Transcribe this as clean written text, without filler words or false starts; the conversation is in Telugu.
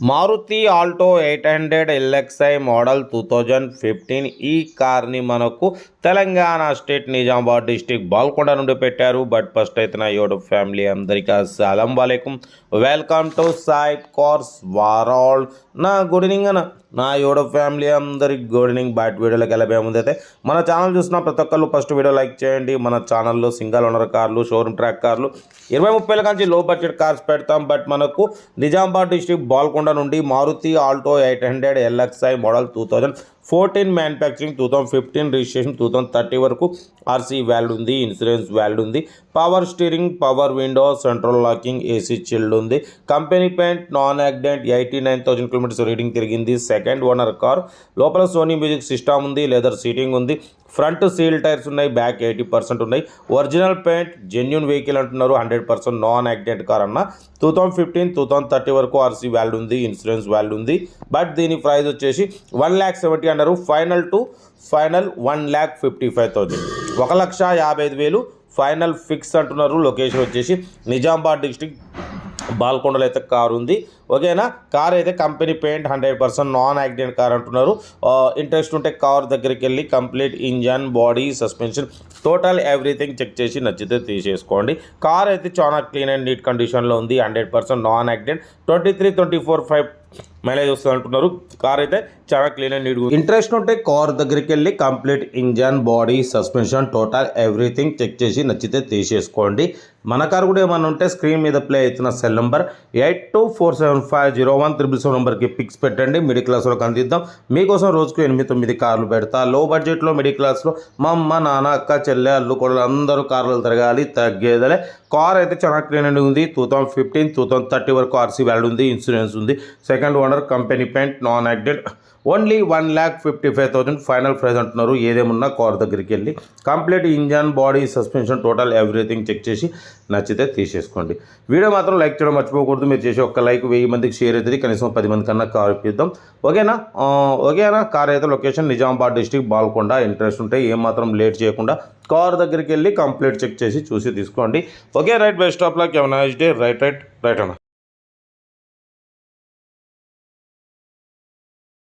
మారుతి ఆల్టో 800 ఎల్ఎక్స్ఐ మోడల్ 2015 ఈ కార్ని మనకు తెలంగాణ స్టేట్ నిజామాబాద్ డిస్టిక్ బాల్కొండ నుండి పెట్టారు. బట్ ఫస్ట్ అయితే నా యూట్యూబ్ ఫ్యామిలీ అందరికీ అస్సలం వాలేకుమ్, welcome to Sai cars world. నా గుడ్ ఈవినింగ్ అన్న, నా యూట్యూబ్ ఫ్యామిలీ అందరికి గుడ్ ఈవినింగ్. బట్ వీడియోలోకి వెళ్ళబోయే ముందు అయితే మన ఛానల్ చూసిన ప్రతి ఒక్కళ్ళు ఫస్ట్ వీడియో లైక్ చేయండి. మన ఛానల్లో సింగల్ ఓనర్ కార్లు, షోరూమ్ ట్రాక్ కార్లు 20-30 నుంచి లో బడ్జెట్ కార్స్ పెడతాం. బట్ మనకు నిజామాబాద్ డిస్టిక్ బాల్కొండ నుండి Maruti Alto 800 LXI model 2014 manufacturing, 2015 registration, 2030 వరకు ఆర్సీ వ్యాలిడ్ ఉంది, ఇన్సూరెన్స్ వ్యాలిడ్ ఉంది. Power steering, power window, central locking, AC chilled ఉంది. Company paint, non accident, 89,000 kilometres reading తిరిగింది. Second owner car. లోపల సోనీ మ్యూజిక్ సిస్టమ్ ఉంది, లెదర్ సీటింగ్ ఉంది. ఫ్రంట్ సీల్ టైర్స్ ఉన్నాయి, బ్యాక్ 80% ఉన్నాయి. ఒరిజినల్ పెయింట్, జెన్యూన్ వెహికల్ అంటున్నారు, 100% నాన్ యాక్సిడెంట్ కార్ అన్న. 2015, 2030 వరకు ఆర్సీ వ్యాలిడ్ ఉంది, ఇన్సూరెన్స్ వ్యాలిడ్ ఉంది. బట్ దీని ప్రైస్ వచ్చేసి 1,70,000 అన్నారు. ఫైనల్ 1,55,000, 1,55,000 ఫైనల్ ఫిక్స్ అంటున్నారు. లొకేషన్ వచ్చేసి నిజామాబాద్ డిస్ట్రిక్ట్ బాల్కొండలో అయితే కార్ ఉంది. ఓకేనా, కార్ అయితే company paint, 100% non accident car అంటున్నారు. ఇంట్రెస్ట్ ఉంటే కార్ దగ్గరికి వెళ్ళి complete engine, body, suspension, total everything check చేసి నచ్చితే తీసేసుకోండి. కార్ అయితే చాలా క్లీన్ అండ్ నీట్ కండిషన్లో ఉంది, 100% నాన్ యాక్సిడెంట్. 23-24-5 మైలేజ్ వస్తుంది అంటున్నారు. కార్ అయితే చాలా క్లీన్ అండ్ నీట్. ఇంట్రెస్ట్ ఉంటే కార్ దగ్గరికి వెళ్ళి complete engine, body, suspension, total everything check చేసి నచ్చితే తీసేసుకోండి. మన కార్ కూడా ఏమన్నా ఉంటే స్క్రీన్ మీద ప్లే అవుతున్న సెల్ నెంబర్ 8247501777 నెంబర్కి పిక్స్ పెట్టండి. మిడిల్ క్లాస్లో అందిద్దాం. మీకోసం రోజుకు 8-9 కార్లు పెడతా. లో బడ్జెట్లో మిడిల్ క్లాస్లో మా అమ్మ, నాన్న, అక్క, చెల్లె, అల్లు, కొడలు అందరూ కార్లు తిరగాలి, తగ్గేదలే. కార్ అయితే చాలా క్లీన్ అండ్ ఉంది. 2015, 2030 వరకు ఆర్సీ వ్యాలిడ్ ఉంది, ఇన్సూరెన్స్ ఉంది. Second owner, company paint, non accident. Only 1,55,000 final price అంటున్నారు. ఏదేమున్నా కార్ దగ్గరికి వెళ్ళి complete engine, body, suspension, total everything check చేసి నచ్చితే తీసేసుకోండి. వీడియో మాత్రం లైక్ చేయడం మర్చిపోకూడదు. మీరు చేసే ఒక్క లైక్ 1000 మందికి షేర్ అవుతుంది. కనీసం 10 మంది కన్నా కార్ ఇప్పిద్దాం. ఓకేనా. కార్ అయితే location Nizamabad district Balkonda. Interest ఉంటే ఏమాత్రం లేట్ చేయకుండా కార్ దగ్గరికి వెళ్ళి కంప్లీట్ చెక్ చేసి చూసి తీసుకోండి. Okay, right. Best of luck. Have a nice day. Right అన్న.